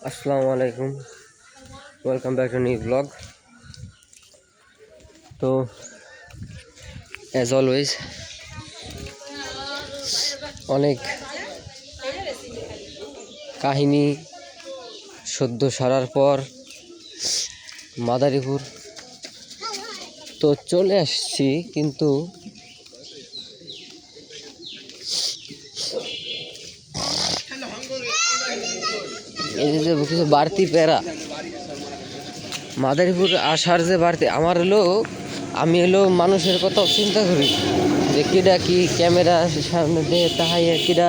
আসসালামু আলাইকুম, welcome back to new blog. তো অ্যাজ অলওয়েজ অনেক কাহিনী সদ্য সারার পর মাদারীপুর তো চলে আসছি, কিন্তু এই যে কিছু বাড়তি প্যারা মাদারীপুর আসার যে বাড়তি আমার আমি মানুষের কথা চিন্তা করি যে কিডা কি ক্যামেরা সামনে দিয়ে তাহাইয়া কিডা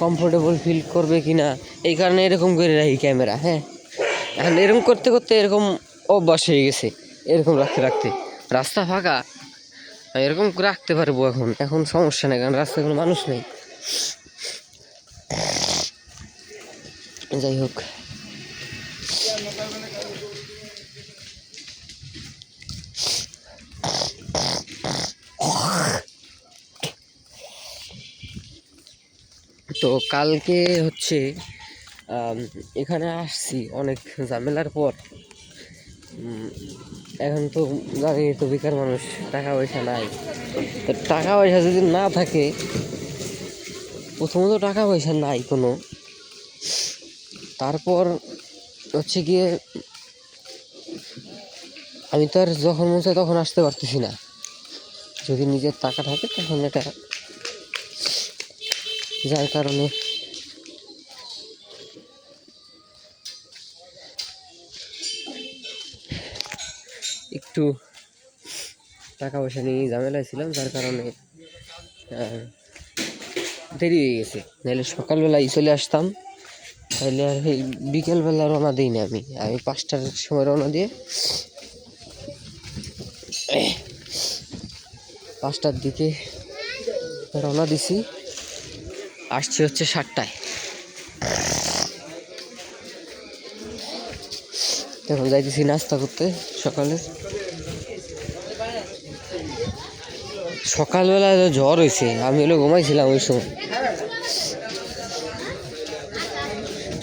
কমফোর্টেবল ফিল করবে কিনা, এই কারণে এরকম করে রাখি ক্যামেরা। হ্যাঁ, এখন এরকম করতে করতে এরকম অভ্যাস হয়ে গেছে, এরকম রাখতে রাখতে। রাস্তা ফাঁকা, এরকম রাখতে পারবো এখন সমস্যা নেই, কারণ রাস্তায় কোনো মানুষ নেই। যাই হোক, তো কালকে হচ্ছে এখানে আসছি অনেক ঝামেলার পর। এখন তো জানি তো বেকার মানুষ, টাকা পয়সা নাই। তো টাকা পয়সা যদি না থাকে, প্রথমত টাকা পয়সা নাই কোনো, তারপর হচ্ছে গিয়ে আমি তো আর যখন মন চাই তখন আসতে পারতেছি না। যদি নিজের টাকা থাকে তখন এটা, যার কারণে একটু টাকা পয়সা নিয়ে ঝামেলায় ছিলাম, যার কারণে দেরি হয়ে গেছে। নাহলে সকালবেলায় চলে আসতাম, তাহলে আর এই বিকেলবেলা রওনা দিই না। আমি 5টার সময় রওনা দিয়ে 5টার দিকে রওনা দিছি, আসছি হচ্ছে 7টায়। এখন যাইতেছি নাস্তা করতে। সকালবেলা জ্বর হয়েছে, আমি ঘুমাইছিলাম ওই সময়।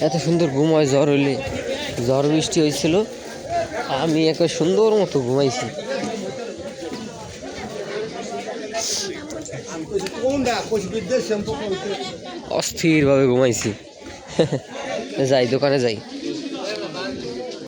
এত সুন্দর ঘুম হয় জ্বর হইলে, ঝড় বৃষ্টি হয়েছিল, আমি একটা সুন্দর মতো ঘুমাইছি। অস্থিরভাবে ঘুমাইছি। যাই দোকানে যাই।